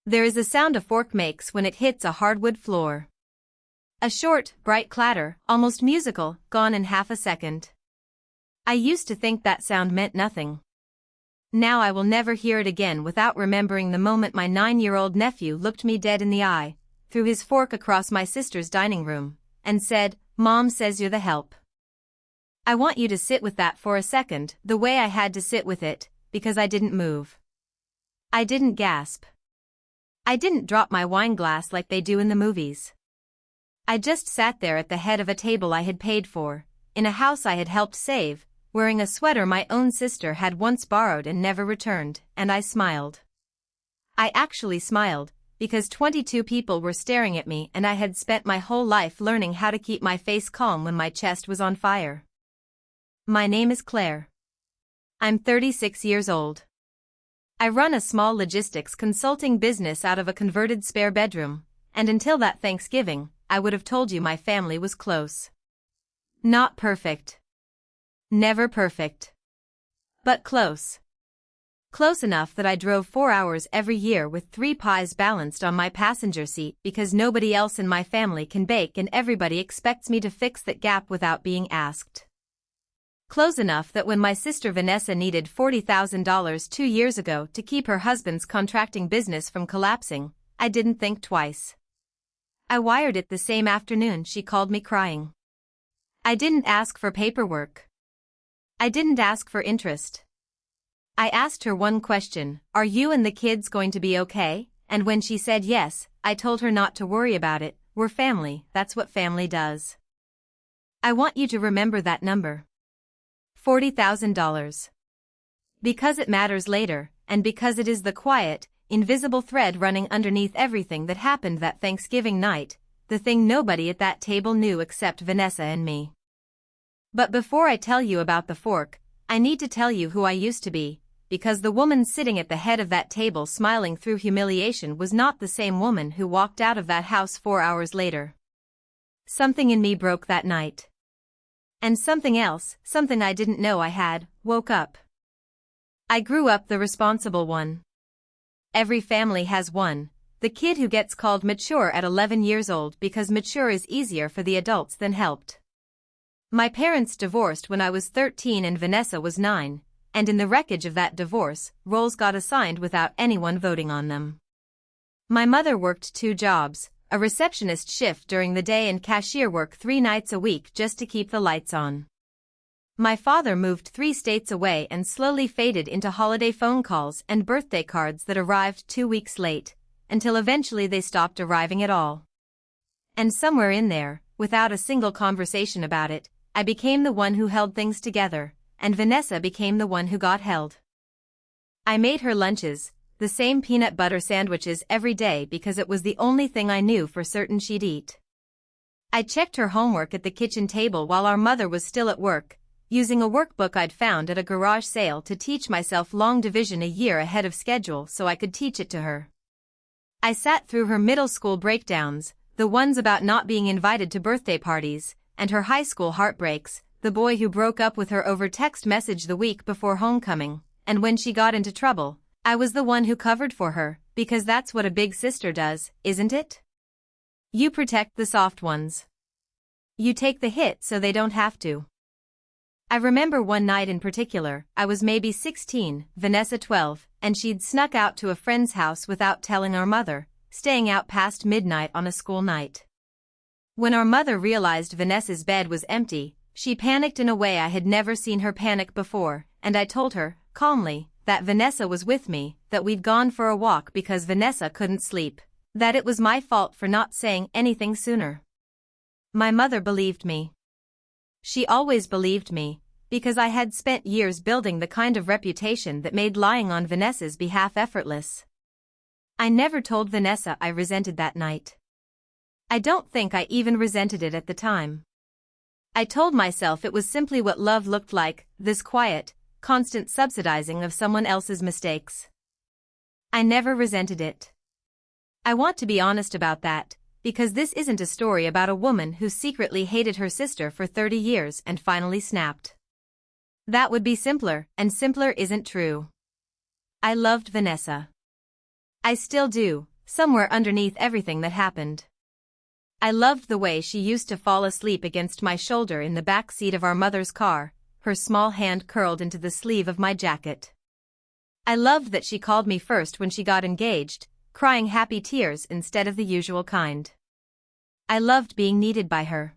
There is a sound a fork makes when it hits a hardwood floor. A short, bright clatter, almost musical, gone in half a second. I used to think that sound meant nothing. Now I will never hear it again without remembering the moment my 9-year-old nephew looked me dead in the eye, threw his fork across my sister's dining room, and said, "Mom says you're the help." I want you to sit with that for a second, the way I had to sit with it, because I didn't move. I didn't gasp. I didn't drop my wine glass like they do in the movies. I just sat there at the head of a table I had paid for, in a house I had helped save, wearing a sweater my own sister had once borrowed and never returned, and I smiled. I actually smiled, because 22 people were staring at me and I had spent my whole life learning how to keep my face calm when my chest was on fire. My name is Claire. I'm 36 years old. I run a small logistics consulting business out of a converted spare bedroom, and until that Thanksgiving, I would have told you my family was close. Not perfect. Never perfect. But close. Close enough that I drove 4 hours every year with 3 pies balanced on my passenger seat because nobody else in my family can bake and everybody expects me to fix that gap without being asked. Close enough that when my sister Vanessa needed $40,000 2 years ago to keep her husband's contracting business from collapsing, I didn't think twice. I wired it the same afternoon she called me crying. I didn't ask for paperwork. I didn't ask for interest. I asked her one question, "Are you and the kids going to be okay?" And when she said yes, I told her not to worry about it. We're family, that's what family does. I want you to remember that number. $40,000. Because it matters later, and because it is the quiet, invisible thread running underneath everything that happened that Thanksgiving night, the thing nobody at that table knew except Vanessa and me. But before I tell you about the fork, I need to tell you who I used to be, because the woman sitting at the head of that table smiling through humiliation was not the same woman who walked out of that house 4 hours later. Something in me broke that night. And something else, something I didn't know I had, woke up. I grew up the responsible one. Every family has one, the kid who gets called mature at 11 years old because mature is easier for the adults than helped. My parents divorced when I was 13 and Vanessa was 9, and in the wreckage of that divorce, roles got assigned without anyone voting on them. My mother worked 2 jobs, a receptionist shift during the day and cashier work 3 nights a week just to keep the lights on. My father moved 3 states away and slowly faded into holiday phone calls and birthday cards that arrived 2 weeks late, until eventually they stopped arriving at all. And somewhere in there, without a single conversation about it, I became the one who held things together, and Vanessa became the one who got held. I made her lunches, the same peanut butter sandwiches every day because it was the only thing I knew for certain she'd eat. I checked her homework at the kitchen table while our mother was still at work, using a workbook I'd found at a garage sale to teach myself long division a year ahead of schedule so I could teach it to her. I sat through her middle school breakdowns, the ones about not being invited to birthday parties, and her high school heartbreaks, the boy who broke up with her over text message the week before homecoming, and when she got into trouble, I was the one who covered for her, because that's what a big sister does, isn't it? You protect the soft ones. You take the hit so they don't have to. I remember one night in particular, I was maybe 16, Vanessa 12, and she'd snuck out to a friend's house without telling our mother, staying out past midnight on a school night. When our mother realized Vanessa's bed was empty, she panicked in a way I had never seen her panic before, and I told her, calmly, that Vanessa was with me, that we'd gone for a walk because Vanessa couldn't sleep, that it was my fault for not saying anything sooner. My mother believed me. She always believed me, because I had spent years building the kind of reputation that made lying on Vanessa's behalf effortless. I never told Vanessa I resented that night. I don't think I even resented it at the time. I told myself it was simply what love looked like, this quiet, constant subsidizing of someone else's mistakes. I never resented it. I want to be honest about that, because this isn't a story about a woman who secretly hated her sister for 30 years and finally snapped. That would be simpler, and simpler isn't true. I loved Vanessa. I still do, somewhere underneath everything that happened. I loved the way she used to fall asleep against my shoulder in the back seat of our mother's car, her small hand curled into the sleeve of my jacket. I loved that she called me first when she got engaged, crying happy tears instead of the usual kind. I loved being needed by her.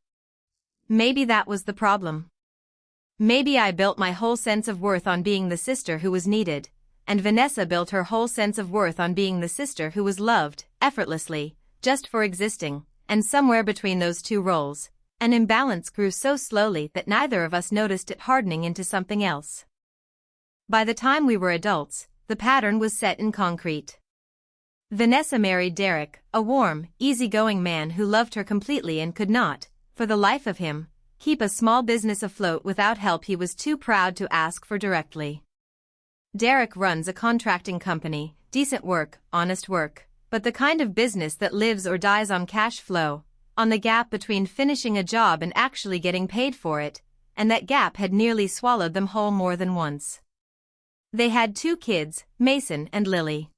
Maybe that was the problem. Maybe I built my whole sense of worth on being the sister who was needed, and Vanessa built her whole sense of worth on being the sister who was loved, effortlessly, just for existing, and somewhere between those two roles, an imbalance grew so slowly that neither of us noticed it hardening into something else. By the time we were adults, the pattern was set in concrete. Vanessa married Derek, a warm, easygoing man who loved her completely and could not, for the life of him, keep a small business afloat without help he was too proud to ask for directly. Derek runs a contracting company, decent work, honest work, but the kind of business that lives or dies on cash flow, on the gap between finishing a job and actually getting paid for it, and that gap had nearly swallowed them whole more than once. They had 2 kids, Mason and Lily.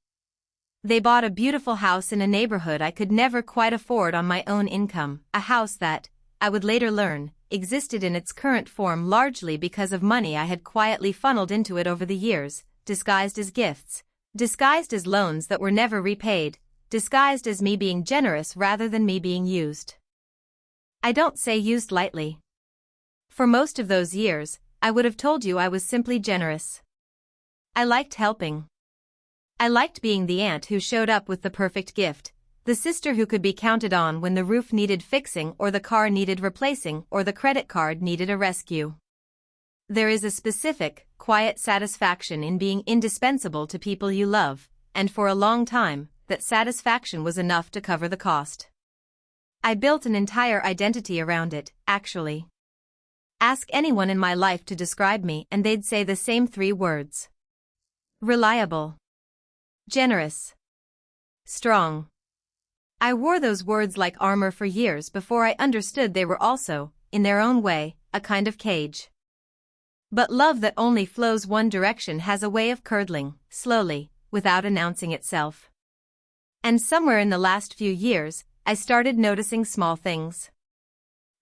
They bought a beautiful house in a neighborhood I could never quite afford on my own income, a house that, I would later learn, existed in its current form largely because of money I had quietly funneled into it over the years, disguised as gifts, disguised as loans that were never repaid, disguised as me being generous rather than me being used. I don't say used lightly. For most of those years, I would have told you I was simply generous. I liked helping. I liked being the aunt who showed up with the perfect gift, the sister who could be counted on when the roof needed fixing or the car needed replacing or the credit card needed a rescue. There is a specific, quiet satisfaction in being indispensable to people you love, and for a long time, that satisfaction was enough to cover the cost. I built an entire identity around it, actually. Ask anyone in my life to describe me and they'd say the same 3 words. Reliable. Generous. Strong. I wore those words like armor for years before I understood they were also, in their own way, a kind of cage. But love that only flows one direction has a way of curdling, slowly, without announcing itself. And somewhere in the last few years, I started noticing small things.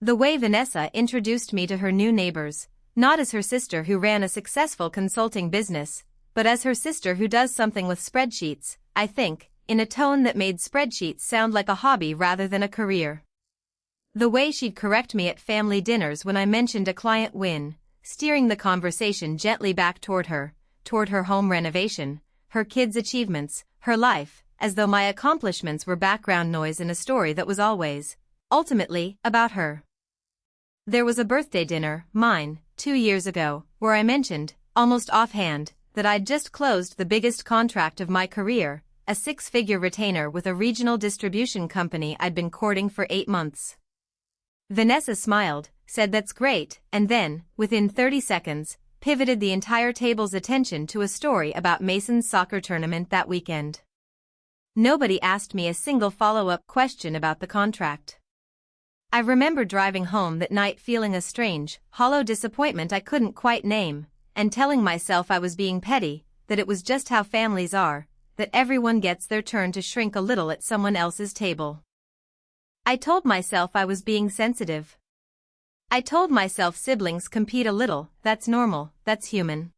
The way Vanessa introduced me to her new neighbors, not as her sister who ran a successful consulting business, but as her sister who does something with spreadsheets, I think, in a tone that made spreadsheets sound like a hobby rather than a career. The way she'd correct me at family dinners when I mentioned a client win, steering the conversation gently back toward her home renovation, her kids' achievements, her life, as though my accomplishments were background noise in a story that was always, ultimately, about her. There was a birthday dinner, mine, 2 years ago, where I mentioned, almost offhand, that I'd just closed the biggest contract of my career, a 6-figure retainer with a regional distribution company I'd been courting for 8 months. Vanessa smiled, said that's great, and then, within 30 seconds, pivoted the entire table's attention to a story about Mason's soccer tournament that weekend. Nobody asked me a single follow-up question about the contract. I remember driving home that night feeling a strange, hollow disappointment I couldn't quite name, and telling myself I was being petty, that it was just how families are, that everyone gets their turn to shrink a little at someone else's table. I told myself I was being sensitive. I told myself siblings compete a little, that's normal, that's human.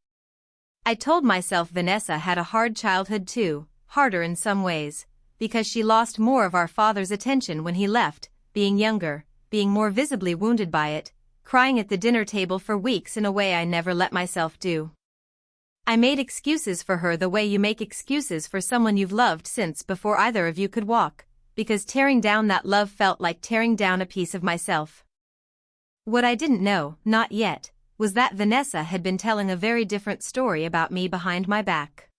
I told myself Vanessa had a hard childhood too, harder in some ways, because she lost more of our father's attention when he left, being younger, being more visibly wounded by it, crying at the dinner table for weeks in a way I never let myself do. I made excuses for her the way you make excuses for someone you've loved since before either of you could walk, because tearing down that love felt like tearing down a piece of myself. What I didn't know, not yet, was that Vanessa had been telling a very different story about me behind my back.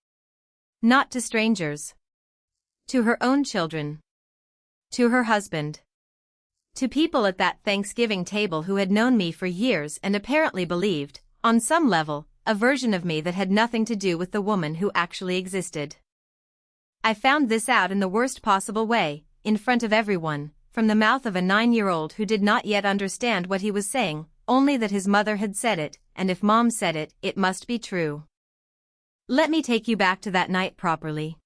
Not to strangers. To her own children. To her husband. To people at that Thanksgiving table who had known me for years and apparently believed, on some level, a version of me that had nothing to do with the woman who actually existed. I found this out in the worst possible way, in front of everyone, from the mouth of a 9-year-old who did not yet understand what he was saying, only that his mother had said it, and if Mom said it, it must be true. Let me take you back to that night properly.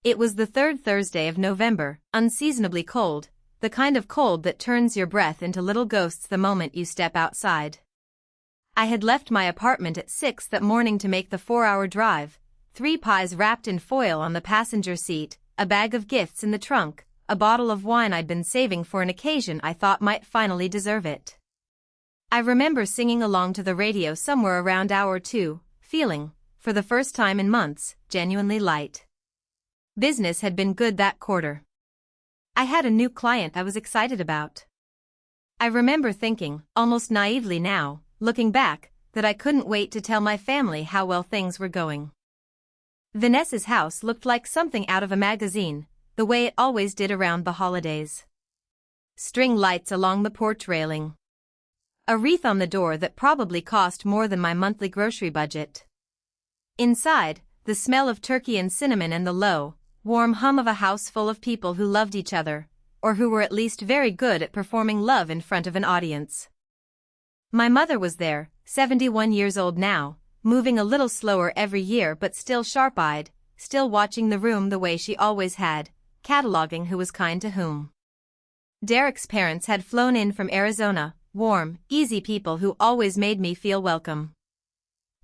It was the third Thursday of November, unseasonably cold, the kind of cold that turns your breath into little ghosts the moment you step outside. I had left my apartment at 6 that morning to make the 4-hour drive, 3 pies wrapped in foil on the passenger seat, a bag of gifts in the trunk, a bottle of wine I'd been saving for an occasion I thought might finally deserve it. I remember singing along to the radio somewhere around hour 2, feeling, for the first time in months, genuinely light. Business had been good that quarter. I had a new client I was excited about. I remember thinking, almost naively now, looking back, that I couldn't wait to tell my family how well things were going. Vanessa's house looked like something out of a magazine, the way it always did around the holidays. String lights along the porch railing. A wreath on the door that probably cost more than my monthly grocery budget. Inside, the smell of turkey and cinnamon and the low, warm hum of a house full of people who loved each other, or who were at least very good at performing love in front of an audience. My mother was there, 71 years old now, moving a little slower every year but still sharp-eyed, still watching the room the way she always had, cataloging who was kind to whom. Derek's parents had flown in from Arizona, warm, easy people who always made me feel welcome.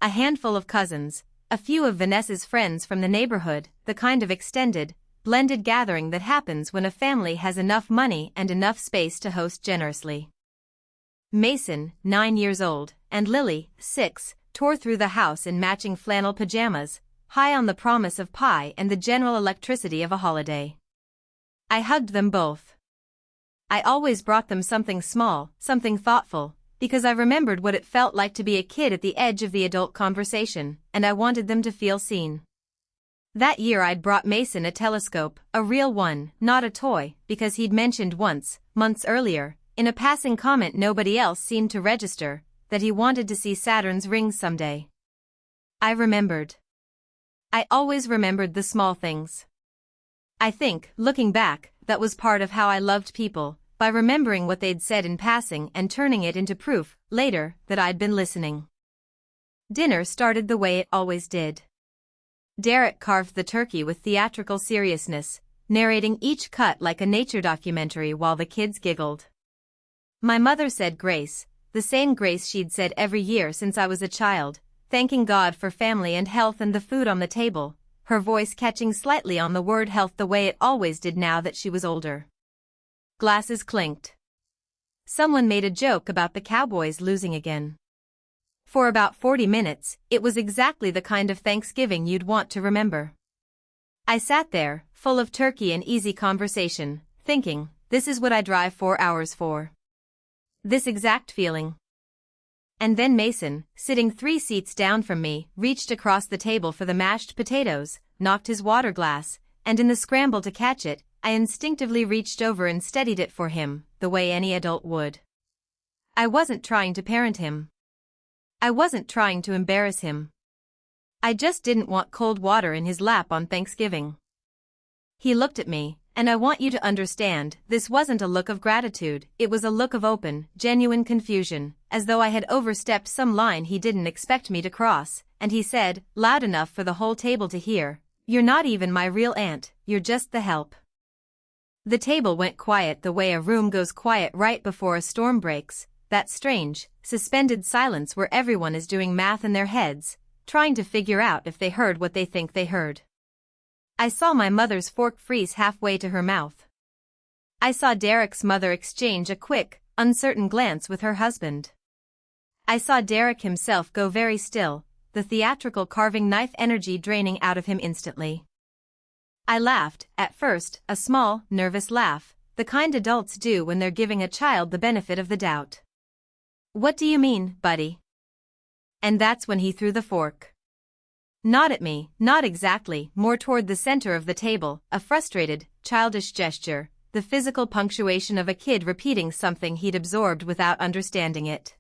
A handful of cousins, a few of Vanessa's friends from the neighborhood, the kind of extended, blended gathering that happens when a family has enough money and enough space to host generously. Mason, 9 years old, and Lily, 6, tore through the house in matching flannel pajamas, high on the promise of pie and the general electricity of a holiday. I hugged them both. I always brought them something small, something thoughtful, because I remembered what it felt like to be a kid at the edge of the adult conversation, and I wanted them to feel seen. That year I'd brought Mason a telescope, a real one, not a toy, because he'd mentioned once, months earlier, in a passing comment nobody else seemed to register, that he wanted to see Saturn's rings someday. I remembered. I always remembered the small things. I think, looking back, that was part of how I loved people, by remembering what they'd said in passing and turning it into proof, later, that I'd been listening. Dinner started the way it always did. Derek carved the turkey with theatrical seriousness, narrating each cut like a nature documentary while the kids giggled. My mother said grace, the same grace she'd said every year since I was a child, thanking God for family and health and the food on the table, her voice catching slightly on the word health the way it always did now that she was older. Glasses clinked. Someone made a joke about the Cowboys losing again. For about 40 minutes, it was exactly the kind of Thanksgiving you'd want to remember. I sat there, full of turkey and easy conversation, thinking, this is what I drive 4 hours for. This exact feeling. And then Mason, sitting 3 seats down from me, reached across the table for the mashed potatoes, knocked his water glass, and in the scramble to catch it, I instinctively reached over and steadied it for him, the way any adult would. I wasn't trying to parent him. I wasn't trying to embarrass him. I just didn't want cold water in his lap on Thanksgiving. He looked at me, and I want you to understand, this wasn't a look of gratitude, it was a look of open, genuine confusion, as though I had overstepped some line he didn't expect me to cross, and he said, loud enough for the whole table to hear, "You're not even my real aunt, you're just the help." The table went quiet the way a room goes quiet right before a storm breaks, that strange, suspended silence where everyone is doing math in their heads, trying to figure out if they heard what they think they heard. I saw my mother's fork freeze halfway to her mouth. I saw Derek's mother exchange a quick, uncertain glance with her husband. I saw Derek himself go very still, the theatrical carving knife energy draining out of him instantly. I laughed, at first, a small, nervous laugh, the kind adults do when they're giving a child the benefit of the doubt. "What do you mean, buddy?" And that's when he threw the fork. Not at me, not exactly, more toward the center of the table, a frustrated, childish gesture, the physical punctuation of a kid repeating something he'd absorbed without understanding it.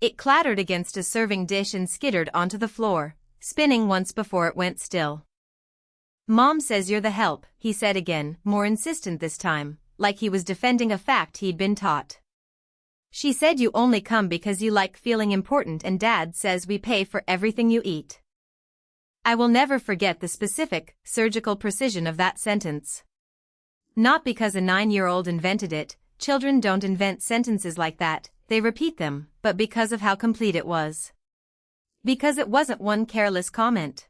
It clattered against a serving dish and skittered onto the floor, spinning once before it went still. "Mom says you're the help," he said again, more insistent this time, like he was defending a fact he'd been taught. "She said you only come because you like feeling important and Dad says we pay for everything you eat." I will never forget the specific, surgical precision of that sentence. Not because a 9-year-old invented it, children don't invent sentences like that, they repeat them, but because of how complete it was. Because it wasn't one careless comment.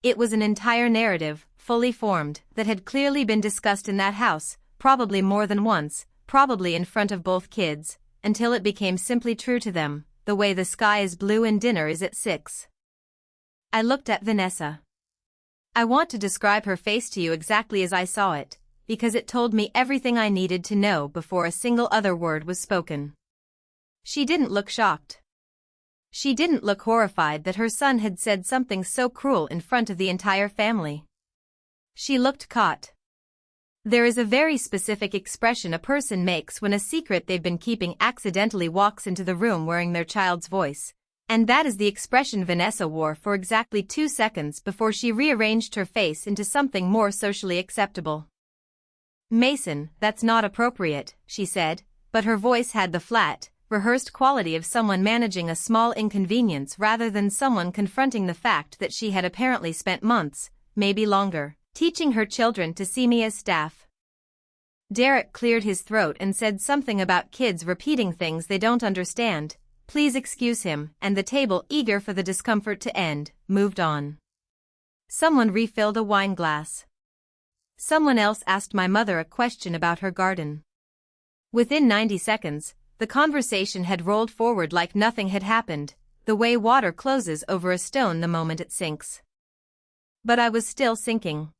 It was an entire narrative, fully formed, that had clearly been discussed in that house, probably more than once, probably in front of both kids, until it became simply true to them, the way the sky is blue and dinner is at 6. I looked at Vanessa. I want to describe her face to you exactly as I saw it, because it told me everything I needed to know before a single other word was spoken. She didn't look shocked. She didn't look horrified that her son had said something so cruel in front of the entire family. She looked caught. There is a very specific expression a person makes when a secret they've been keeping accidentally walks into the room wearing their child's voice, and that is the expression Vanessa wore for exactly 2 seconds before she rearranged her face into something more socially acceptable. "Mason, that's not appropriate," she said, but her voice had the flat, rehearsed quality of someone managing a small inconvenience rather than someone confronting the fact that she had apparently spent months, maybe longer, teaching her children to see me as staff. Derek cleared his throat and said something about kids repeating things they don't understand. Please excuse him, and the table, eager for the discomfort to end, moved on. Someone refilled a wine glass. Someone else asked my mother a question about her garden. Within 90 seconds, the conversation had rolled forward like nothing had happened, the way water closes over a stone the moment it sinks. But I was still sinking.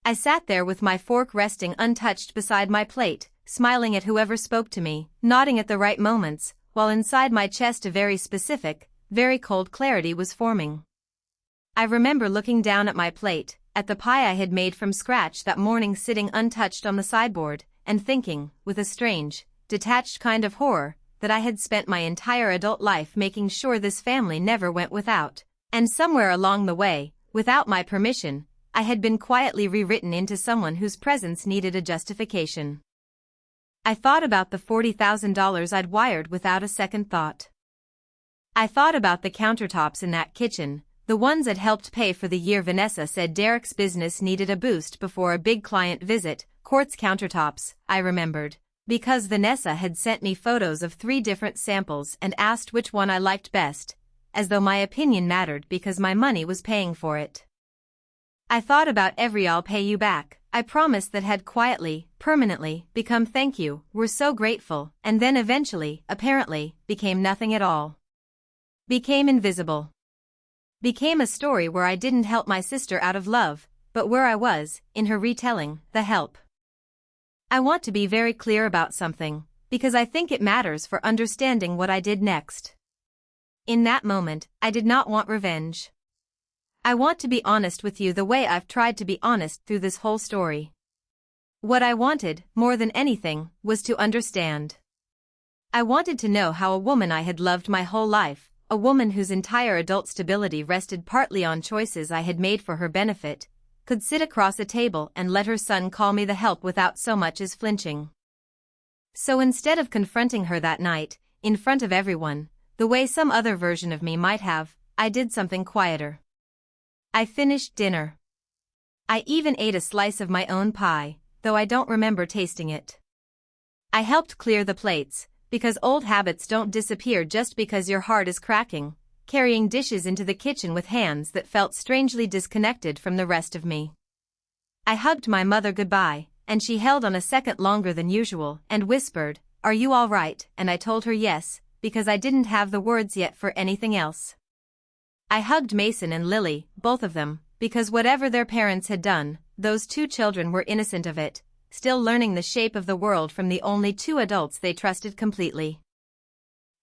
I sat there with my fork resting untouched beside my plate, smiling at whoever spoke to me, nodding at the right moments, while inside my chest a very specific, very cold clarity was forming. I remember looking down at my plate, at the pie I had made from scratch that morning sitting untouched on the sideboard, and thinking, with a strange, detached kind of horror, that I had spent my entire adult life making sure this family never went without, and somewhere along the way, without my permission, I had been quietly rewritten into someone whose presence needed a justification. I thought about the $40,000 I'd wired without a second thought. I thought about the countertops in that kitchen, the ones I'd helped pay for the year Vanessa said Derek's business needed a boost before a big client visit, quartz countertops, I remembered, because Vanessa had sent me photos of 3 different samples and asked which one I liked best, as though my opinion mattered because my money was paying for it. I thought about every "I'll pay you back, I promise" that had quietly, permanently, become "thank you, we're so grateful," and then eventually, apparently, became nothing at all. Became invisible. Became a story where I didn't help my sister out of love, but where I was, in her retelling, the help. I want to be very clear about something, because I think it matters for understanding what I did next. In that moment, I did not want revenge. I want to be honest with you the way I've tried to be honest through this whole story. What I wanted, more than anything, was to understand. I wanted to know how a woman I had loved my whole life, a woman whose entire adult stability rested partly on choices I had made for her benefit, could sit across a table and let her son call me the help without so much as flinching. So instead of confronting her that night, in front of everyone, the way some other version of me might have, I did something quieter. I finished dinner. I even ate a slice of my own pie, though I don't remember tasting it. I helped clear the plates, because old habits don't disappear just because your heart is cracking, carrying dishes into the kitchen with hands that felt strangely disconnected from the rest of me. I hugged my mother goodbye, and she held on a second longer than usual and whispered, "Are you all right?" And I told her yes, because I didn't have the words yet for anything else. I hugged Mason and Lily, both of them, because whatever their parents had done, those 2 children were innocent of it, still learning the shape of the world from the only 2 adults they trusted completely.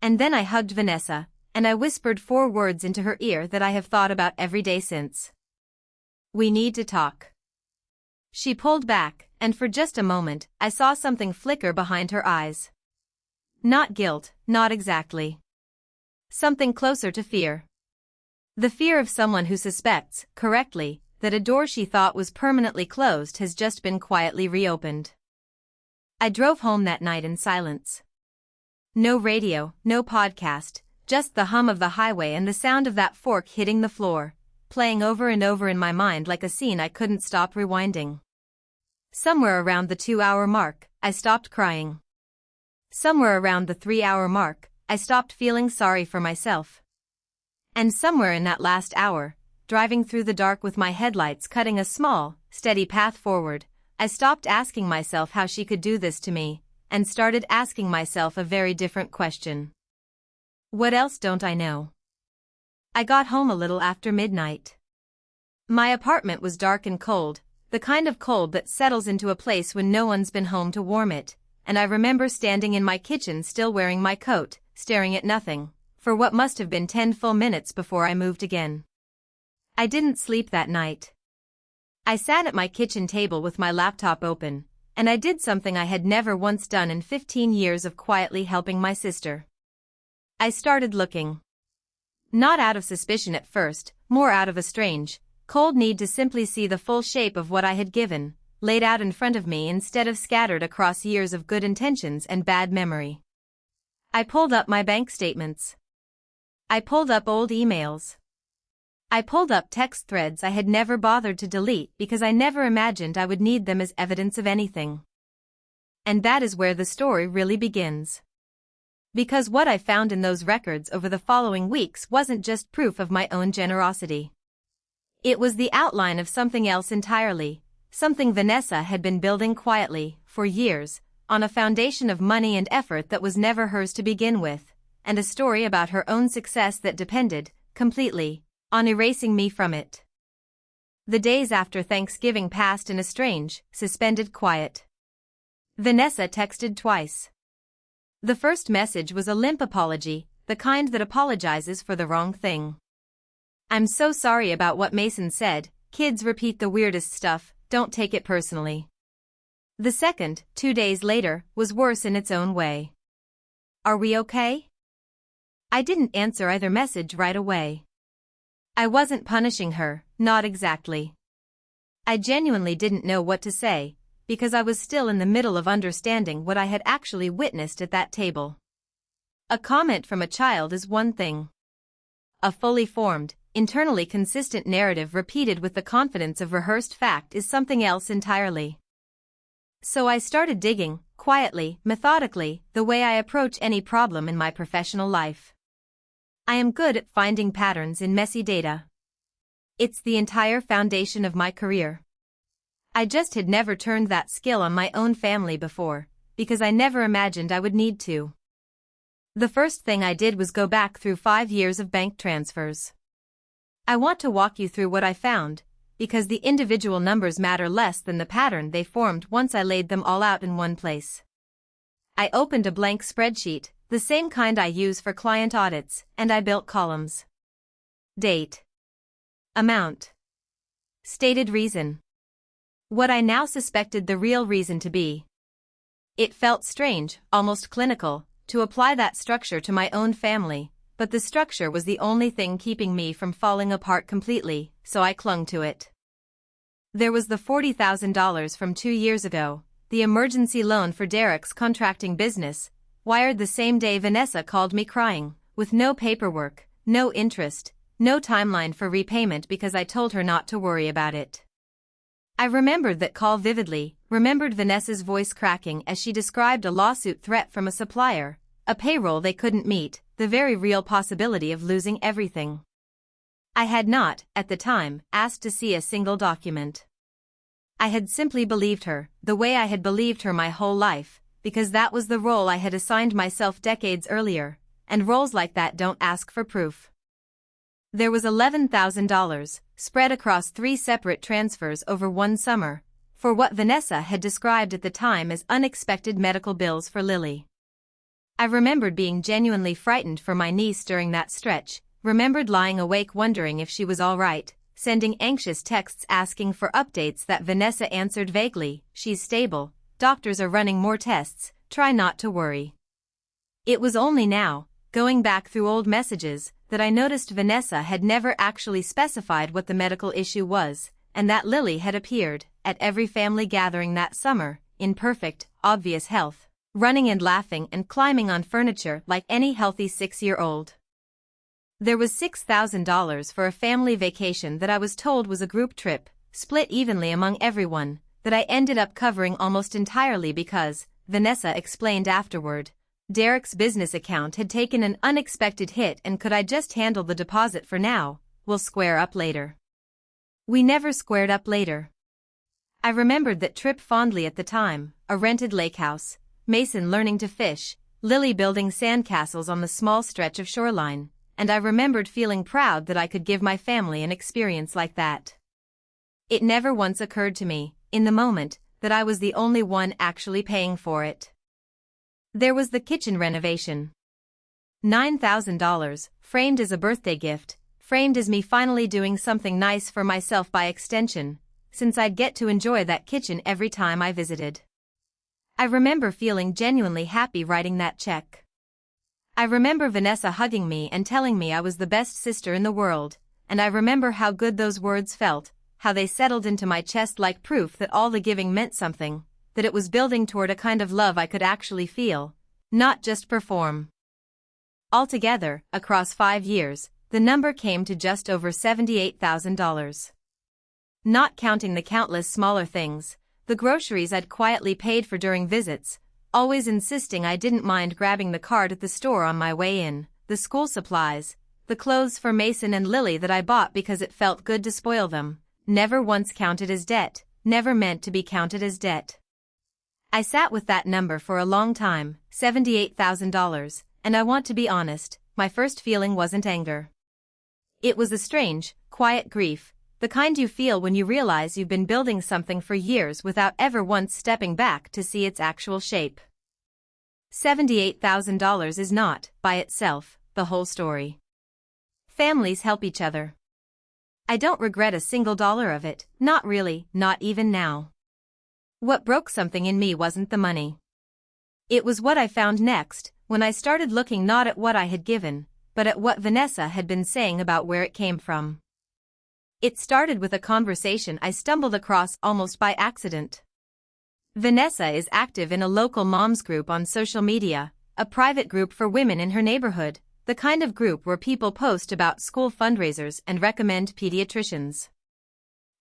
And then I hugged Vanessa, and I whispered 4 words into her ear that I have thought about every day since. "We need to talk." She pulled back, and for just a moment, I saw something flicker behind her eyes. Not guilt, not exactly. Something closer to fear. The fear of someone who suspects, correctly, that a door she thought was permanently closed has just been quietly reopened. I drove home that night in silence. No radio, no podcast, just the hum of the highway and the sound of that fork hitting the floor, playing over and over in my mind like a scene I couldn't stop rewinding. Somewhere around the 2-hour mark, I stopped crying. Somewhere around the 3-hour mark, I stopped feeling sorry for myself. And somewhere in that last hour, driving through the dark with my headlights cutting a small, steady path forward, I stopped asking myself how she could do this to me, and started asking myself a very different question. What else don't I know? I got home a little after midnight. My apartment was dark and cold, the kind of cold that settles into a place when no one's been home to warm it, and I remember standing in my kitchen still wearing my coat, staring at nothing, for what must have been 10 full minutes before I moved again. I didn't sleep that night. I sat at my kitchen table with my laptop open, and I did something I had never once done in 15 years of quietly helping my sister. I started looking. Not out of suspicion at first, more out of a strange, cold need to simply see the full shape of what I had given, laid out in front of me instead of scattered across years of good intentions and bad memory. I pulled up my bank statements. I pulled up old emails. I pulled up text threads I had never bothered to delete because I never imagined I would need them as evidence of anything. And that is where the story really begins. Because what I found in those records over the following weeks wasn't just proof of my own generosity. It was the outline of something else entirely, something Vanessa had been building quietly, for years, on a foundation of money and effort that was never hers to begin with, and a story about her own success that depended, completely, on erasing me from it. The days after Thanksgiving passed in a strange, suspended quiet. Vanessa texted twice. The first message was a limp apology, the kind that apologizes for the wrong thing. I'm so sorry about what Mason said, kids repeat the weirdest stuff, don't take it personally. The second, 2 days later, was worse in its own way. Are we okay? I didn't answer either message right away. I wasn't punishing her, not exactly. I genuinely didn't know what to say, because I was still in the middle of understanding what I had actually witnessed at that table. A comment from a child is one thing. A fully formed, internally consistent narrative repeated with the confidence of rehearsed fact is something else entirely. So I started digging, quietly, methodically, the way I approach any problem in my professional life. I am good at finding patterns in messy data. It's the entire foundation of my career. I just had never turned that skill on my own family before, because I never imagined I would need to. The first thing I did was go back through 5 years of bank transfers. I want to walk you through what I found, because the individual numbers matter less than the pattern they formed once I laid them all out in one place. I opened a blank spreadsheet, the same kind I use for client audits, and I built columns. Date. Amount. Stated reason. What I now suspected the real reason to be. It felt strange, almost clinical, to apply that structure to my own family, but the structure was the only thing keeping me from falling apart completely, so I clung to it. There was the $40,000 from 2 years ago, the emergency loan for Derek's contracting business, wired the same day Vanessa called me crying, with no paperwork, no interest, no timeline for repayment because I told her not to worry about it. I remembered that call vividly, remembered Vanessa's voice cracking as she described a lawsuit threat from a supplier, a payroll they couldn't meet, the very real possibility of losing everything. I had not, at the time, asked to see a single document. I had simply believed her, the way I had believed her my whole life, because that was the role I had assigned myself decades earlier, and roles like that don't ask for proof. There was $11,000, spread across 3 separate transfers over one summer, for what Vanessa had described at the time as unexpected medical bills for Lily. I remembered being genuinely frightened for my niece during that stretch, remembered lying awake wondering if she was all right, sending anxious texts asking for updates that Vanessa answered vaguely, she's stable, doctors are running more tests, try not to worry. It was only now, going back through old messages, that I noticed Vanessa had never actually specified what the medical issue was, and that Lily had appeared, at every family gathering that summer, in perfect, obvious health, running and laughing and climbing on furniture like any healthy 6-year-old. There was $6,000 for a family vacation that I was told was a group trip, split evenly among everyone, that I ended up covering almost entirely because, Vanessa explained afterward, Derek's business account had taken an unexpected hit and could I just handle the deposit for now, we'll square up later. We never squared up later. I remembered that trip fondly at the time, a rented lake house, Mason learning to fish, Lily building sandcastles on the small stretch of shoreline, and I remembered feeling proud that I could give my family an experience like that. It never once occurred to me, in the moment, that I was the only one actually paying for it. There was the kitchen renovation. $9,000, framed as a birthday gift, framed as me finally doing something nice for myself by extension, since I'd get to enjoy that kitchen every time I visited. I remember feeling genuinely happy writing that check. I remember Vanessa hugging me and telling me I was the best sister in the world, and I remember how good those words felt, how they settled into my chest like proof that all the giving meant something, that it was building toward a kind of love I could actually feel, not just perform. Altogether, across 5 years, the number came to just over $78,000. Not counting the countless smaller things, the groceries I'd quietly paid for during visits, always insisting I didn't mind grabbing the card at the store on my way in, the school supplies, the clothes for Mason and Lily that I bought because it felt good to spoil them, never once counted as debt, never meant to be counted as debt. I sat with that number for a long time, $78,000, and I want to be honest, my first feeling wasn't anger. It was a strange, quiet grief, the kind you feel when you realize you've been building something for years without ever once stepping back to see its actual shape. $78,000 is not, by itself, the whole story. Families help each other. I don't regret a single dollar of it, not really, not even now. What broke something in me wasn't the money. It was what I found next, when I started looking not at what I had given, but at what Vanessa had been saying about where it came from. It started with a conversation I stumbled across almost by accident. Vanessa is active in a local moms group on social media, a private group for women in her neighborhood, the kind of group where people post about school fundraisers and recommend pediatricians.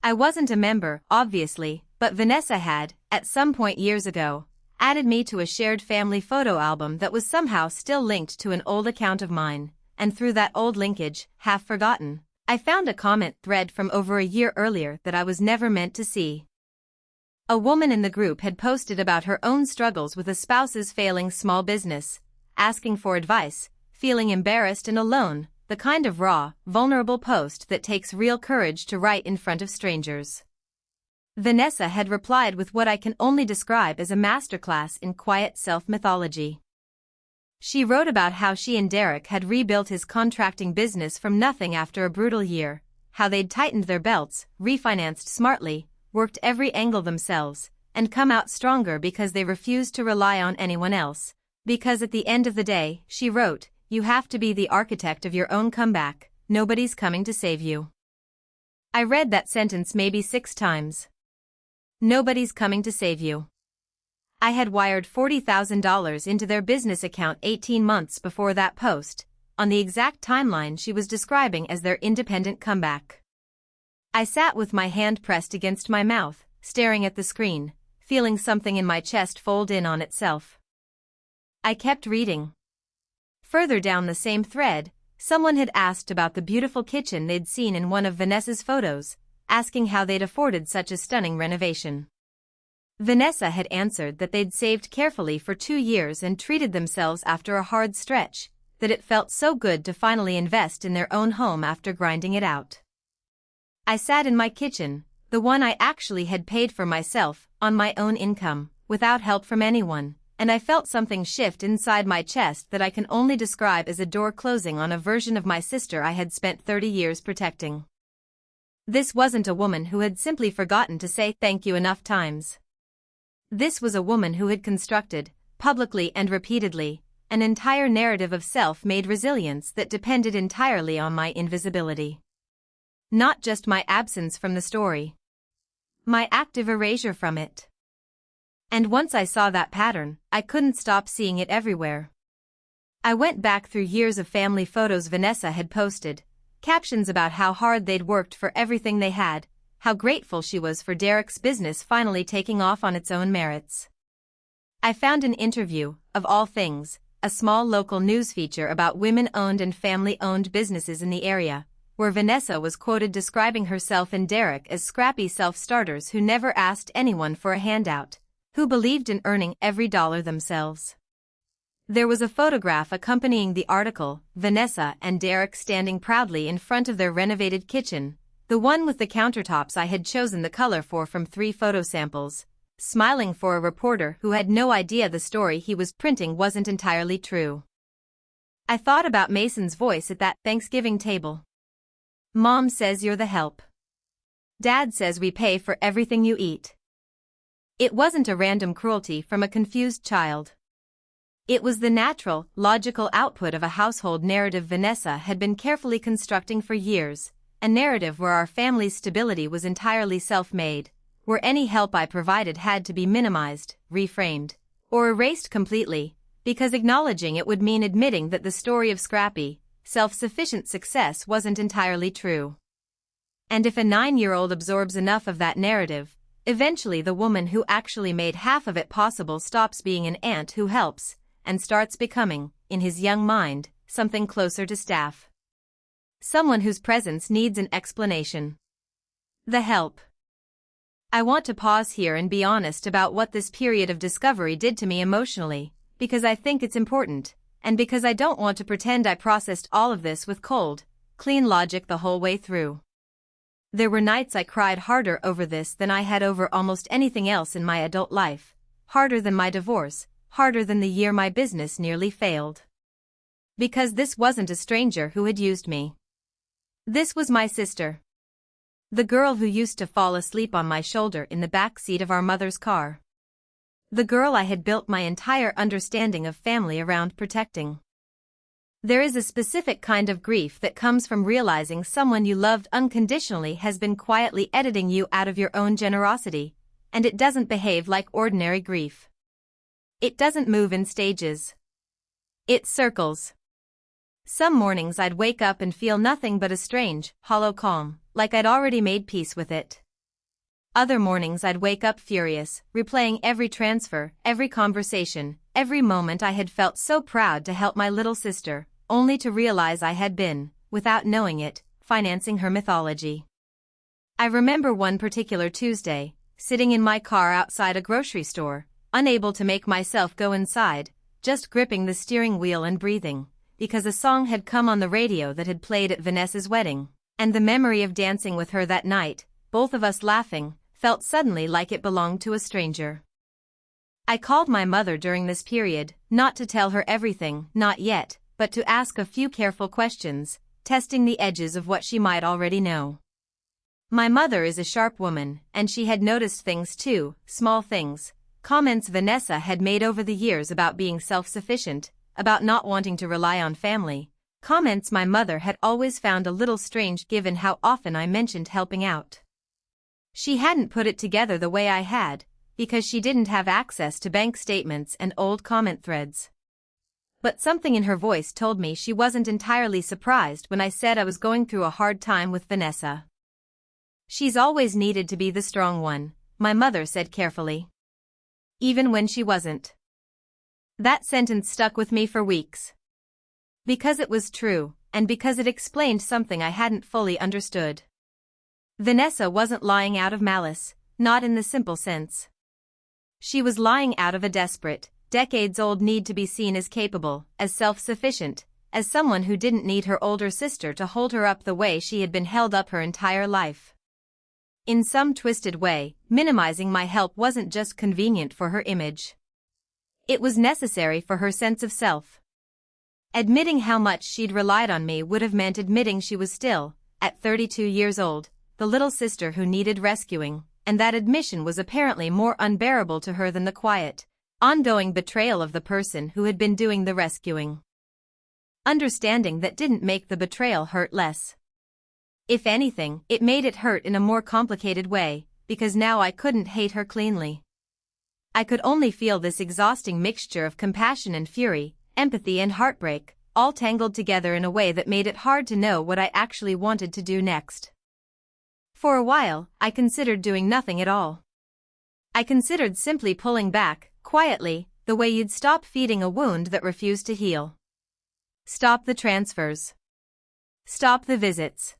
I wasn't a member, obviously, but Vanessa had, at some point years ago, added me to a shared family photo album that was somehow still linked to an old account of mine, and through that old linkage, half forgotten, I found a comment thread from over a year earlier that I was never meant to see. A woman in the group had posted about her own struggles with a spouse's failing small business, asking for advice, feeling embarrassed and alone, the kind of raw, vulnerable post that takes real courage to write in front of strangers. Vanessa had replied with what I can only describe as a masterclass in quiet self-mythology. She wrote about how she and Derek had rebuilt his contracting business from nothing after a brutal year, how they'd tightened their belts, refinanced smartly, worked every angle themselves, and come out stronger because they refused to rely on anyone else. Because at the end of the day, she wrote, you have to be the architect of your own comeback, nobody's coming to save you. I read that sentence maybe 6 times. Nobody's coming to save you. I had wired $40,000 into their business account 18 months before that post, on the exact timeline she was describing as their independent comeback. I sat with my hand pressed against my mouth, staring at the screen, feeling something in my chest fold in on itself. I kept reading. Further down the same thread, someone had asked about the beautiful kitchen they'd seen in one of Vanessa's photos, asking how they'd afforded such a stunning renovation. Vanessa had answered that they'd saved carefully for 2 years and treated themselves after a hard stretch, that it felt so good to finally invest in their own home after grinding it out. I sat in my kitchen, the one I actually had paid for myself, on my own income, without help from anyone, and I felt something shift inside my chest that I can only describe as a door closing on a version of my sister I had spent 30 years protecting. This wasn't a woman who had simply forgotten to say thank you enough times. This was a woman who had constructed, publicly and repeatedly, an entire narrative of self-made resilience that depended entirely on my invisibility. Not just my absence from the story. My active erasure from it. And once I saw that pattern, I couldn't stop seeing it everywhere. I went back through years of family photos Vanessa had posted, captions about how hard they'd worked for everything they had, how grateful she was for Derek's business finally taking off on its own merits. I found an interview, of all things, a small local news feature about women-owned and family-owned businesses in the area, where Vanessa was quoted describing herself and Derek as scrappy self-starters who never asked anyone for a handout, who believed in earning every dollar themselves. There was a photograph accompanying the article, Vanessa and Derek standing proudly in front of their renovated kitchen, the one with the countertops I had chosen the color for from 3 photo samples, smiling for a reporter who had no idea the story he was printing wasn't entirely true. I thought about Mason's voice at that Thanksgiving table. Mom says you're the help. Dad says we pay for everything you eat. It wasn't a random cruelty from a confused child. It was the natural, logical output of a household narrative Vanessa had been carefully constructing for years, a narrative where our family's stability was entirely self-made, where any help I provided had to be minimized, reframed, or erased completely, because acknowledging it would mean admitting that the story of scrappy, self-sufficient success wasn't entirely true. And if a 9-year-old absorbs enough of that narrative, eventually the woman who actually made half of it possible stops being an aunt who helps, and starts becoming, in his young mind, something closer to staff. Someone whose presence needs an explanation. The help. I want to pause here and be honest about what this period of discovery did to me emotionally, because I think it's important, and because I don't want to pretend I processed all of this with cold, clean logic the whole way through. There were nights I cried harder over this than I had over almost anything else in my adult life, harder than my divorce, harder than the year my business nearly failed. Because this wasn't a stranger who had used me. This was my sister. The girl who used to fall asleep on my shoulder in the back seat of our mother's car. The girl I had built my entire understanding of family around protecting. There is a specific kind of grief that comes from realizing someone you loved unconditionally has been quietly editing you out of your own generosity, and it doesn't behave like ordinary grief. It doesn't move in stages. It circles. Some mornings I'd wake up and feel nothing but a strange, hollow calm, like I'd already made peace with it. Other mornings I'd wake up furious, replaying every transfer, every conversation, every moment I had felt so proud to help my little sister, only to realize I had been, without knowing it, financing her mythology. I remember one particular Tuesday, sitting in my car outside a grocery store, unable to make myself go inside, just gripping the steering wheel and breathing, because a song had come on the radio that had played at Vanessa's wedding, and the memory of dancing with her that night, both of us laughing, felt suddenly like it belonged to a stranger. I called my mother during this period, not to tell her everything, not yet, but to ask a few careful questions, testing the edges of what she might already know. My mother is a sharp woman, and she had noticed things too, small things, comments Vanessa had made over the years about being self-sufficient, about not wanting to rely on family, comments my mother had always found a little strange given how often I mentioned helping out. She hadn't put it together the way I had, because she didn't have access to bank statements and old comment threads. But something in her voice told me she wasn't entirely surprised when I said I was going through a hard time with Vanessa. She's always needed to be the strong one, my mother said carefully. Even when she wasn't. That sentence stuck with me for weeks. Because it was true, and because it explained something I hadn't fully understood. Vanessa wasn't lying out of malice, not in the simple sense. She was lying out of a desperate, decades-old need to be seen as capable, as self-sufficient, as someone who didn't need her older sister to hold her up the way she had been held up her entire life. In some twisted way, minimizing my help wasn't just convenient for her image. It was necessary for her sense of self. Admitting how much she'd relied on me would have meant admitting she was still, at 32 years old, the little sister who needed rescuing, and that admission was apparently more unbearable to her than the quiet, ongoing betrayal of the person who had been doing the rescuing. Understanding that didn't make the betrayal hurt less. If anything, it made it hurt in a more complicated way, because now I couldn't hate her cleanly. I could only feel this exhausting mixture of compassion and fury, empathy and heartbreak, all tangled together in a way that made it hard to know what I actually wanted to do next. For a while, I considered doing nothing at all. I considered simply pulling back, quietly, the way you'd stop feeding a wound that refused to heal. Stop the transfers. Stop the visits.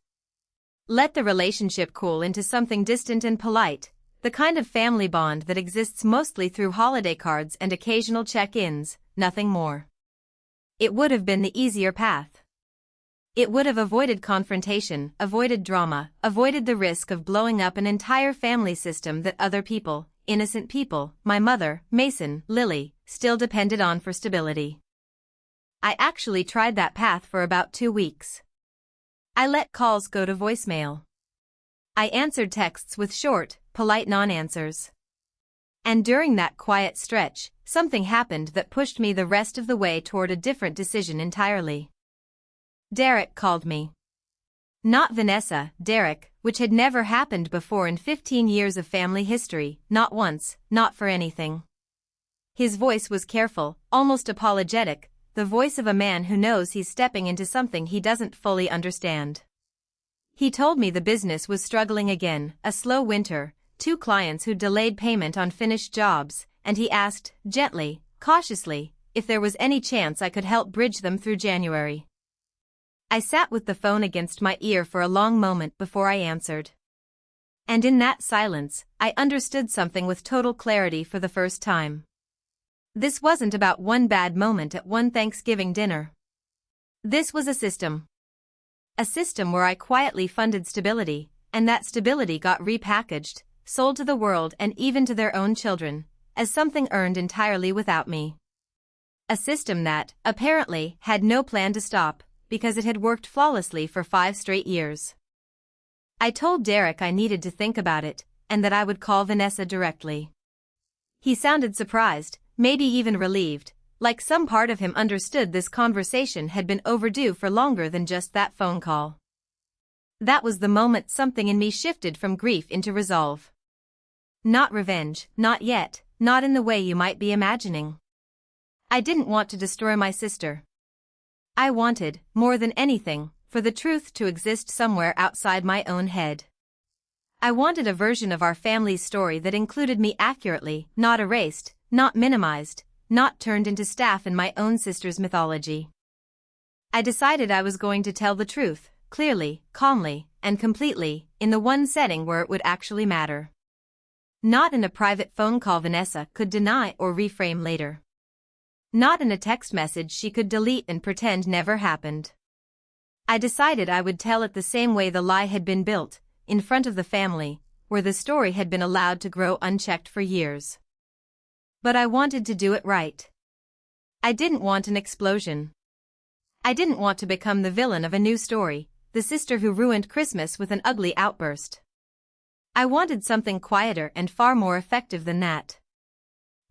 Let the relationship cool into something distant and polite, the kind of family bond that exists mostly through holiday cards and occasional check-ins, nothing more. It would have been the easier path. It would have avoided confrontation, avoided drama, avoided the risk of blowing up an entire family system that other people, innocent people, my mother, Mason, Lily, still depended on for stability. I actually tried that path for about 2 weeks. I let calls go to voicemail. I answered texts with short, polite non-answers. And during that quiet stretch, something happened that pushed me the rest of the way toward a different decision entirely. Derek called me. Not Vanessa, Derek, which had never happened before in 15 years of family history, not once, not for anything. His voice was careful, almost apologetic, the voice of a man who knows he's stepping into something he doesn't fully understand. He told me the business was struggling again, a slow winter, 2 clients who'd delayed payment on finished jobs, and he asked, gently, cautiously, if there was any chance I could help bridge them through January. I sat with the phone against my ear for a long moment before I answered. And in that silence, I understood something with total clarity for the first time. This wasn't about one bad moment at one Thanksgiving dinner. This was a system. A system where I quietly funded stability, and that stability got repackaged, sold to the world and even to their own children, as something earned entirely without me. A system that, apparently, had no plan to stop, because it had worked flawlessly for 5 straight years. I told Derek I needed to think about it, and that I would call Vanessa directly. He sounded surprised, maybe even relieved, like some part of him understood this conversation had been overdue for longer than just that phone call. That was the moment something in me shifted from grief into resolve. Not revenge, not yet, not in the way you might be imagining. I didn't want to destroy my sister. I wanted, more than anything, for the truth to exist somewhere outside my own head. I wanted a version of our family's story that included me accurately, not erased, not minimized, not turned into staff in my own sister's mythology. I decided I was going to tell the truth, clearly, calmly, and completely, in the one setting where it would actually matter. Not in a private phone call Vanessa could deny or reframe later. Not in a text message she could delete and pretend never happened. I decided I would tell it the same way the lie had been built, in front of the family, where the story had been allowed to grow unchecked for years. But I wanted to do it right. I didn't want an explosion. I didn't want to become the villain of a new story, the sister who ruined Christmas with an ugly outburst. I wanted something quieter and far more effective than that.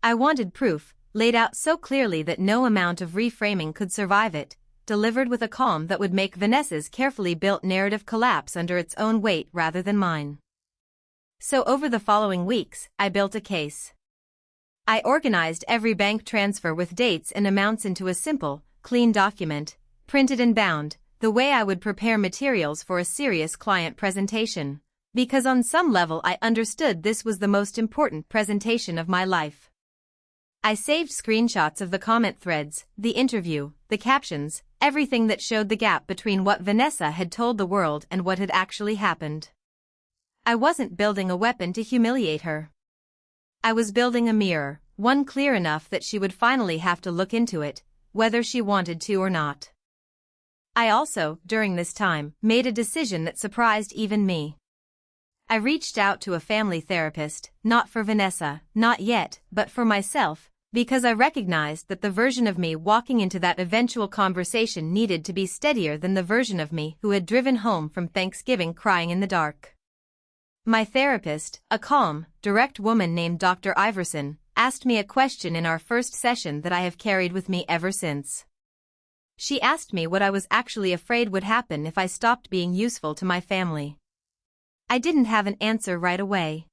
I wanted proof, laid out so clearly that no amount of reframing could survive it, delivered with a calm that would make Vanessa's carefully built narrative collapse under its own weight rather than mine. So over the following weeks, I built a case. I organized every bank transfer with dates and amounts into a simple, clean document, printed and bound, the way I would prepare materials for a serious client presentation, because on some level I understood this was the most important presentation of my life. I saved screenshots of the comment threads, the interview, the captions, everything that showed the gap between what Vanessa had told the world and what had actually happened. I wasn't building a weapon to humiliate her. I was building a mirror, one clear enough that she would finally have to look into it, whether she wanted to or not. I also, during this time, made a decision that surprised even me. I reached out to a family therapist, not for Vanessa, not yet, but for myself, because I recognized that the version of me walking into that eventual conversation needed to be steadier than the version of me who had driven home from Thanksgiving crying in the dark. My therapist, a calm, direct woman named Dr. Iverson, asked me a question in our first session that I have carried with me ever since. She asked me what I was actually afraid would happen if I stopped being useful to my family. I didn't have an answer right away.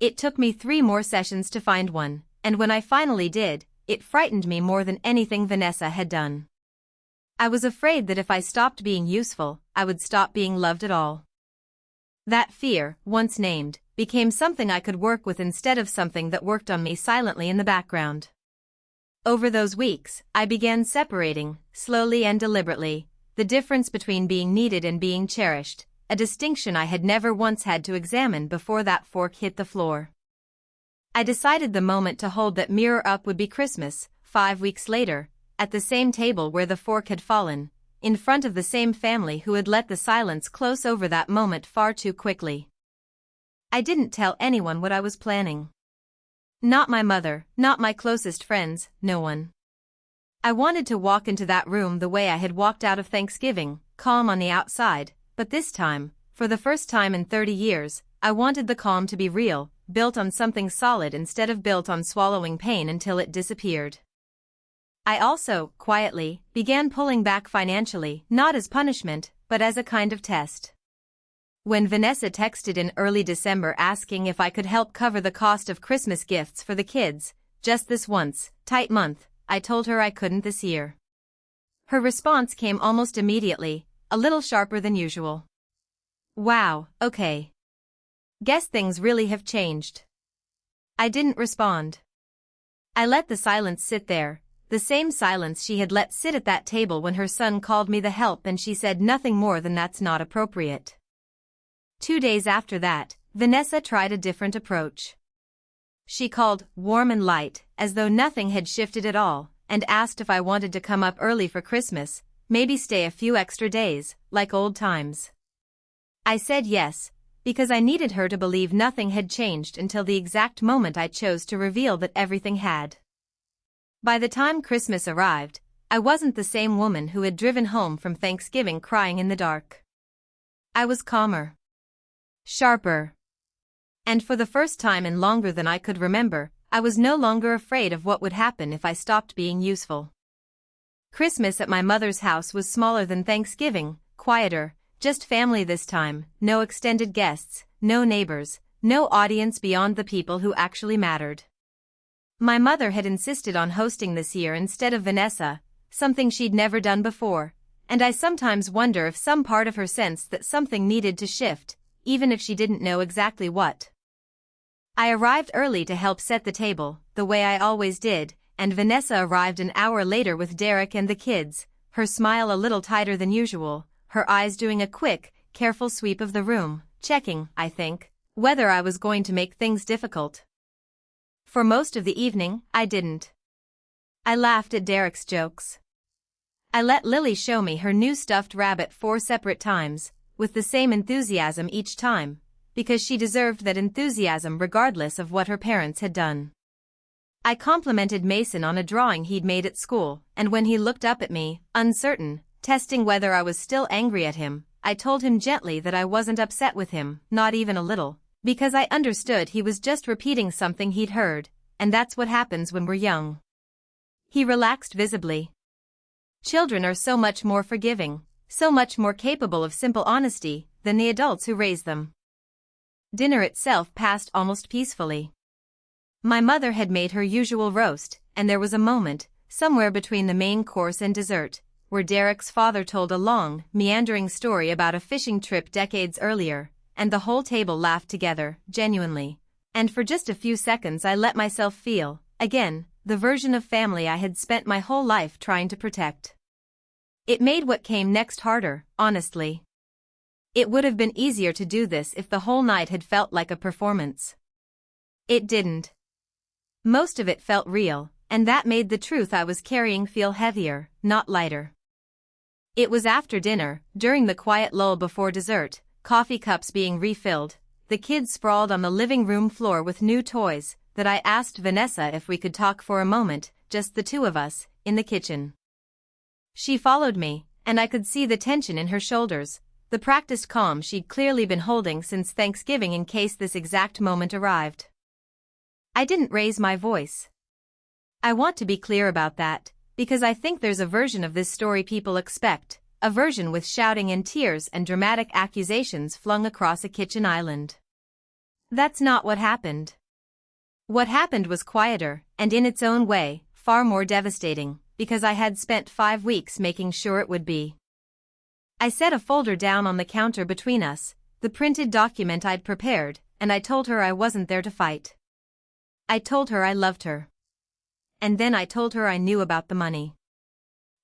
It took me 3 more sessions to find one, and when I finally did, it frightened me more than anything Vanessa had done. I was afraid that if I stopped being useful, I would stop being loved at all. That fear, once named, became something I could work with instead of something that worked on me silently in the background. Over those weeks, I began separating, slowly and deliberately, the difference between being needed and being cherished, a distinction I had never once had to examine before that fork hit the floor. I decided the moment to hold that mirror up would be Christmas, 5 weeks later, at the same table where the fork had fallen, in front of the same family who had let the silence close over that moment far too quickly. I didn't tell anyone what I was planning. Not my mother, not my closest friends, no one. I wanted to walk into that room the way I had walked out of Thanksgiving, calm on the outside, but this time, for the first time in 30 years, I wanted the calm to be real, built on something solid instead of built on swallowing pain until it disappeared. I also, quietly, began pulling back financially, not as punishment, but as a kind of test. When Vanessa texted in early December asking if I could help cover the cost of Christmas gifts for the kids, just this once, tight month, I told her I couldn't this year. Her response came almost immediately, a little sharper than usual. Wow, okay. Guess things really have changed. I didn't respond. I let the silence sit there, the same silence she had let sit at that table when her son called me the help and she said nothing more than that's not appropriate. 2 days after that, Vanessa tried a different approach. She called, warm and light, as though nothing had shifted at all, and asked if I wanted to come up early for Christmas, maybe stay a few extra days, like old times. I said yes, because I needed her to believe nothing had changed until the exact moment I chose to reveal that everything had. By the time Christmas arrived, I wasn't the same woman who had driven home from Thanksgiving crying in the dark. I was calmer. Sharper. And for the first time in longer than I could remember, I was no longer afraid of what would happen if I stopped being useful. Christmas at my mother's house was smaller than Thanksgiving, quieter, just family this time, no extended guests, no neighbors, no audience beyond the people who actually mattered. My mother had insisted on hosting this year instead of Vanessa, something she'd never done before, and I sometimes wonder if some part of her sensed that something needed to shift, even if she didn't know exactly what. I arrived early to help set the table, the way I always did, and Vanessa arrived an hour later with Derek and the kids, her smile a little tighter than usual, her eyes doing a quick, careful sweep of the room, checking, I think, whether I was going to make things difficult. For most of the evening, I didn't. I laughed at Derek's jokes. I let Lily show me her new stuffed rabbit 4 separate times, with the same enthusiasm each time, because she deserved that enthusiasm regardless of what her parents had done. I complimented Mason on a drawing he'd made at school, and when he looked up at me, uncertain, testing whether I was still angry at him, I told him gently that I wasn't upset with him, not even a little, because I understood he was just repeating something he'd heard, and that's what happens when we're young. He relaxed visibly. Children are so much more forgiving, so much more capable of simple honesty, than the adults who raise them. Dinner itself passed almost peacefully. My mother had made her usual roast, and there was a moment, somewhere between the main course and dessert, where Derek's father told a long, meandering story about a fishing trip decades earlier, and the whole table laughed together, genuinely, and for just a few seconds I let myself feel, again, the version of family I had spent my whole life trying to protect. It made what came next harder, honestly. It would have been easier to do this if the whole night had felt like a performance. It didn't. Most of it felt real, and that made the truth I was carrying feel heavier, not lighter. It was after dinner, during the quiet lull before dessert, coffee cups being refilled, the kids sprawled on the living room floor with new toys, that I asked Vanessa if we could talk for a moment, just the two of us, in the kitchen. She followed me, and I could see the tension in her shoulders, the practiced calm she'd clearly been holding since Thanksgiving in case this exact moment arrived. I didn't raise my voice. I want to be clear about that, because I think there's a version of this story people expect, a version with shouting and tears and dramatic accusations flung across a kitchen island. That's not what happened. What happened was quieter, and in its own way, far more devastating, because I had spent 5 weeks making sure it would be. I set a folder down on the counter between us, the printed document I'd prepared, and I told her I wasn't there to fight. I told her I loved her. And then I told her I knew about the money.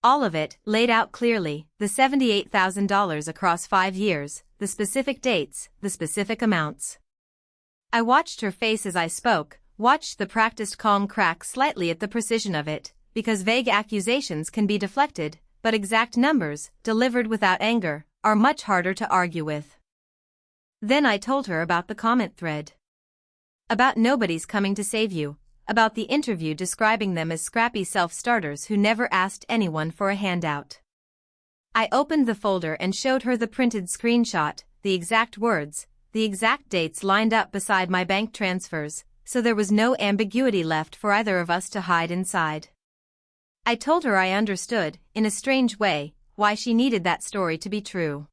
All of it, laid out clearly, the $78,000 across 5 years, the specific dates, the specific amounts. I watched her face as I spoke, watched the practiced calm crack slightly at the precision of it, because vague accusations can be deflected, but exact numbers, delivered without anger, are much harder to argue with. Then I told her about the comment thread. About nobody's coming to save you, about the interview describing them as scrappy self-starters who never asked anyone for a handout. I opened the folder and showed her the printed screenshot, the exact words, the exact dates lined up beside my bank transfers, so there was no ambiguity left for either of us to hide inside. I told her I understood, in a strange way, why she needed that story to be true.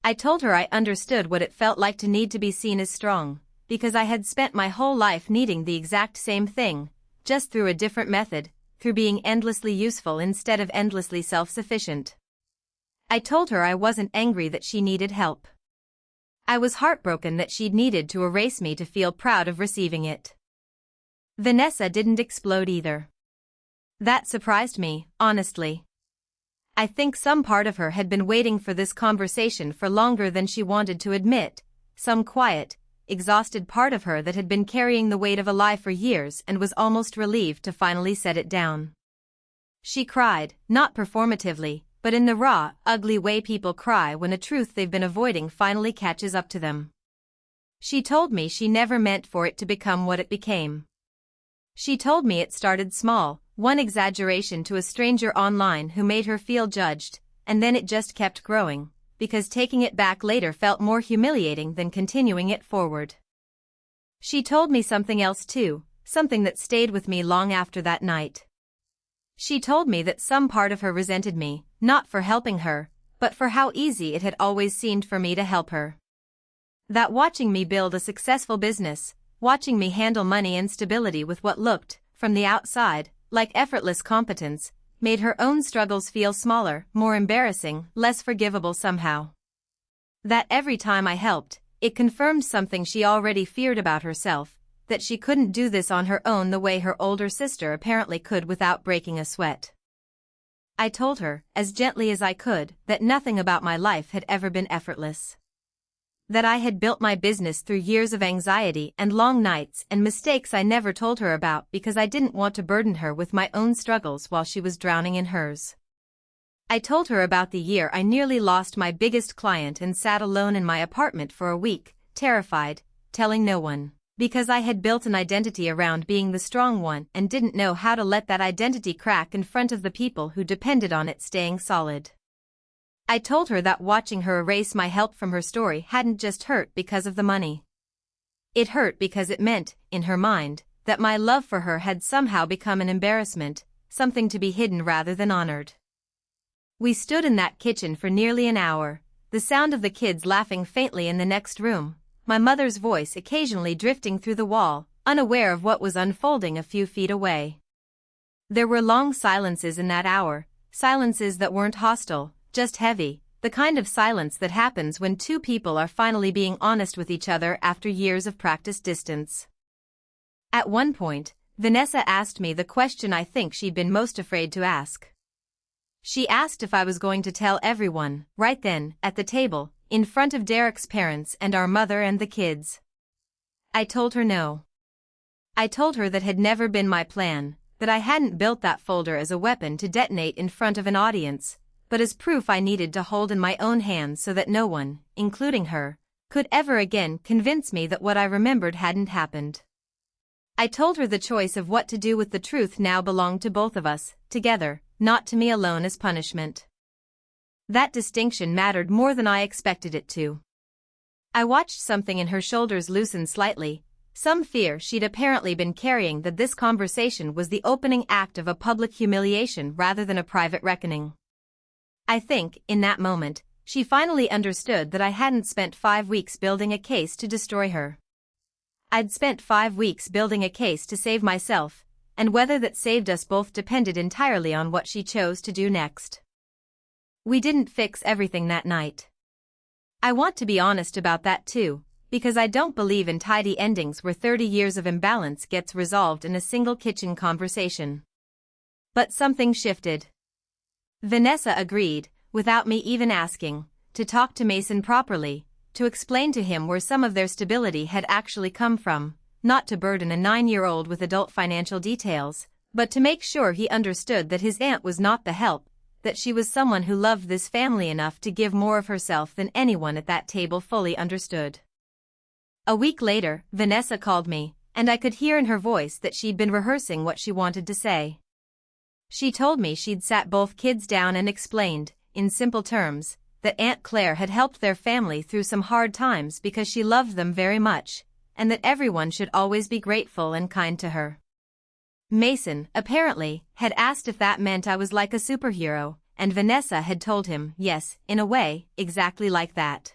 I told her I understood what it felt like to need to be seen as strong, because I had spent my whole life needing the exact same thing, just through a different method, through being endlessly useful instead of endlessly self-sufficient. I told her I wasn't angry that she needed help. I was heartbroken that she'd needed to erase me to feel proud of receiving it. Vanessa didn't explode either. That surprised me, honestly. I think some part of her had been waiting for this conversation for longer than she wanted to admit, some quiet, exhausted part of her that had been carrying the weight of a lie for years and was almost relieved to finally set it down. She cried, not performatively, but in the raw, ugly way people cry when a truth they've been avoiding finally catches up to them. She told me she never meant for it to become what it became. She told me it started small, one exaggeration to a stranger online who made her feel judged, and then it just kept growing, because taking it back later felt more humiliating than continuing it forward. She told me something else too, something that stayed with me long after that night. She told me that some part of her resented me, not for helping her, but for how easy it had always seemed for me to help her. That watching me build a successful business, watching me handle money and stability with what looked, from the outside, like effortless competence, made her own struggles feel smaller, more embarrassing, less forgivable somehow. That every time I helped, it confirmed something she already feared about herself, that she couldn't do this on her own the way her older sister apparently could without breaking a sweat. I told her, as gently as I could, that nothing about my life had ever been effortless. That I had built my business through years of anxiety and long nights and mistakes I never told her about because I didn't want to burden her with my own struggles while she was drowning in hers. I told her about the year I nearly lost my biggest client and sat alone in my apartment for a week, terrified, telling no one, because I had built an identity around being the strong one and didn't know how to let that identity crack in front of the people who depended on it staying solid. I told her that watching her erase my help from her story hadn't just hurt because of the money. It hurt because it meant, in her mind, that my love for her had somehow become an embarrassment, something to be hidden rather than honored. We stood in that kitchen for nearly an hour, the sound of the kids laughing faintly in the next room, my mother's voice occasionally drifting through the wall, unaware of what was unfolding a few feet away. There were long silences in that hour, silences that weren't hostile, just heavy, the kind of silence that happens when two people are finally being honest with each other after years of practiced distance. At one point, Vanessa asked me the question I think she'd been most afraid to ask. She asked if I was going to tell everyone, right then, at the table, in front of Derek's parents and our mother and the kids. I told her no. I told her that had never been my plan, that I hadn't built that folder as a weapon to detonate in front of an audience, but as proof I needed to hold in my own hands so that no one, including her, could ever again convince me that what I remembered hadn't happened. I told her the choice of what to do with the truth now belonged to both of us, together, not to me alone as punishment. That distinction mattered more than I expected it to. I watched something in her shoulders loosen slightly, some fear she'd apparently been carrying that this conversation was the opening act of a public humiliation rather than a private reckoning. I think, in that moment, she finally understood that I hadn't spent 5 weeks building a case to destroy her. I'd spent 5 weeks building a case to save myself, and whether that saved us both depended entirely on what she chose to do next. We didn't fix everything that night. I want to be honest about that too, because I don't believe in tidy endings where 30 years of imbalance gets resolved in a single kitchen conversation. But something shifted. Vanessa agreed, without me even asking, to talk to Mason properly, to explain to him where some of their stability had actually come from, not to burden a 9-year-old with adult financial details, but to make sure he understood that his aunt was not the help, that she was someone who loved this family enough to give more of herself than anyone at that table fully understood. A week later, Vanessa called me, and I could hear in her voice that she'd been rehearsing what she wanted to say. She told me she'd sat both kids down and explained, in simple terms, that Aunt Claire had helped their family through some hard times because she loved them very much, and that everyone should always be grateful and kind to her. Mason, apparently, had asked if that meant I was like a superhero, and Vanessa had told him, yes, in a way, exactly like that.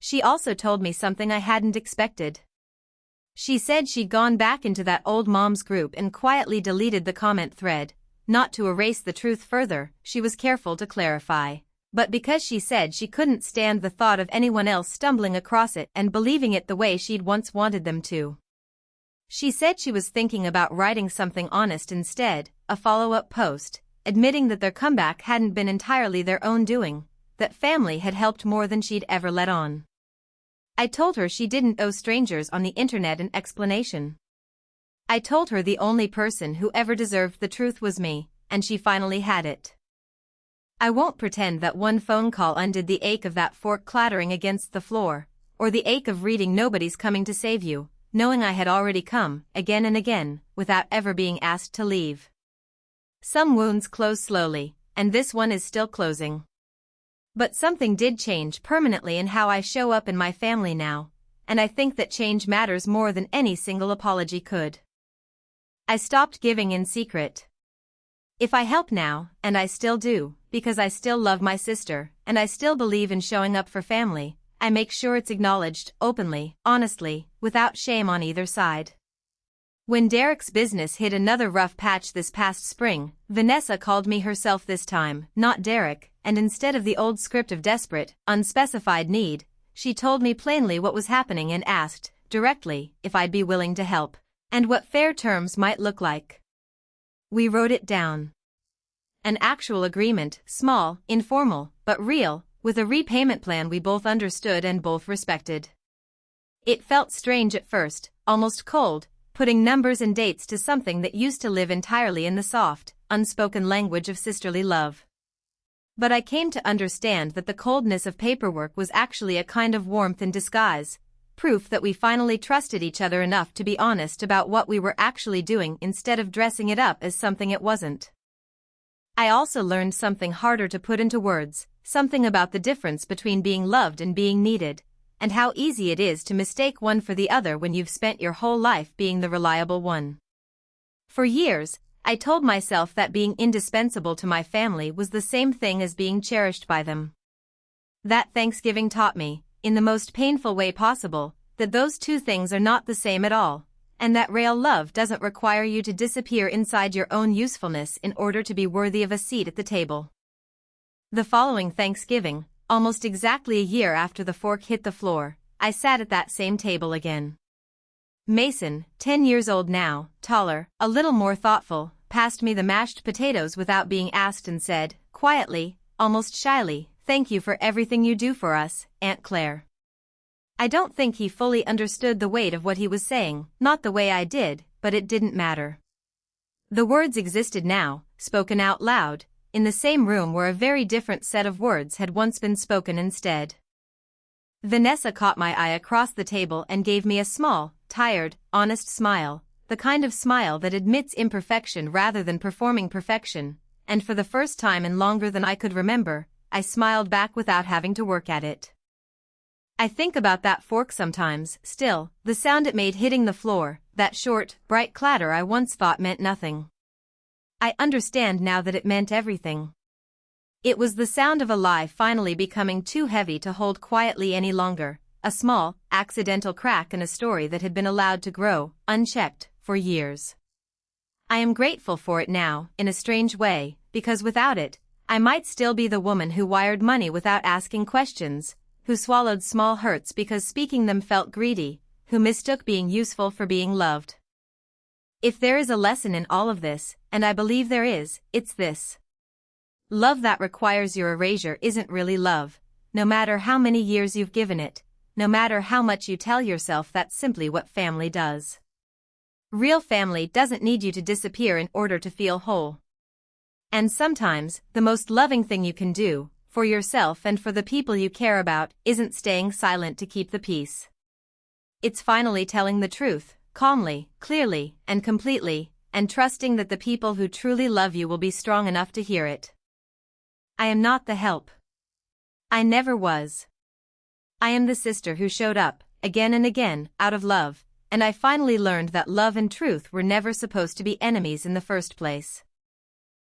She also told me something I hadn't expected. She said she'd gone back into that old mom's group and quietly deleted the comment thread, not to erase the truth further, she was careful to clarify, but because she said she couldn't stand the thought of anyone else stumbling across it and believing it the way she'd once wanted them to. She said she was thinking about writing something honest instead, a follow-up post, admitting that their comeback hadn't been entirely their own doing, that family had helped more than she'd ever let on. I told her she didn't owe strangers on the internet an explanation. I told her the only person who ever deserved the truth was me, and she finally had it. I won't pretend that one phone call undid the ache of that fork clattering against the floor, or the ache of reading "Nobody's coming to save you," knowing I had already come, again and again, without ever being asked to leave. Some wounds close slowly, and this one is still closing. But something did change permanently in how I show up in my family now, and I think that change matters more than any single apology could. I stopped giving in secret. If I help now, and I still do, because I still love my sister, and I still believe in showing up for family, I make sure it's acknowledged, openly, honestly, without shame on either side. When Derek's business hit another rough patch this past spring, Vanessa called me herself this time, not Derek, and instead of the old script of desperate, unspecified need, she told me plainly what was happening and asked, directly, if I'd be willing to help, and what fair terms might look like. We wrote it down. An actual agreement, small, informal, but real, with a repayment plan we both understood and both respected. It felt strange at first, almost cold, putting numbers and dates to something that used to live entirely in the soft, unspoken language of sisterly love. But I came to understand that the coldness of paperwork was actually a kind of warmth in disguise, proof that we finally trusted each other enough to be honest about what we were actually doing instead of dressing it up as something it wasn't. I also learned something harder to put into words, something about the difference between being loved and being needed, and how easy it is to mistake one for the other when you've spent your whole life being the reliable one. For years, I told myself that being indispensable to my family was the same thing as being cherished by them. That Thanksgiving taught me, in the most painful way possible, that those two things are not the same at all, and that real love doesn't require you to disappear inside your own usefulness in order to be worthy of a seat at the table. The following Thanksgiving, almost exactly a year after the fork hit the floor, I sat at that same table again. Mason, 10 years old now, taller, a little more thoughtful, passed me the mashed potatoes without being asked and said, quietly, almost shyly, "Thank you for everything you do for us, Aunt Claire." I don't think he fully understood the weight of what he was saying, not the way I did, but it didn't matter. The words existed now, spoken out loud, in the same room where a very different set of words had once been spoken instead. Vanessa caught my eye across the table and gave me a small, tired, honest smile, the kind of smile that admits imperfection rather than performing perfection, and for the first time in longer than I could remember, I smiled back without having to work at it. I think about that fork sometimes, still, the sound it made hitting the floor, that short, bright clatter I once thought meant nothing. I understand now that it meant everything. It was the sound of a lie finally becoming too heavy to hold quietly any longer, a small, accidental crack in a story that had been allowed to grow, unchecked, for years. I am grateful for it now, in a strange way, because without it, I might still be the woman who wired money without asking questions, who swallowed small hurts because speaking them felt greedy, who mistook being useful for being loved. If there is a lesson in all of this, and I believe there is, it's this. Love that requires your erasure isn't really love, no matter how many years you've given it, no matter how much you tell yourself that's simply what family does. Real family doesn't need you to disappear in order to feel whole. And sometimes, the most loving thing you can do, for yourself and for the people you care about, isn't staying silent to keep the peace. It's finally telling the truth, calmly, clearly, and completely, and trusting that the people who truly love you will be strong enough to hear it. I am not the help. I never was. I am the sister who showed up, again and again, out of love, and I finally learned that love and truth were never supposed to be enemies in the first place.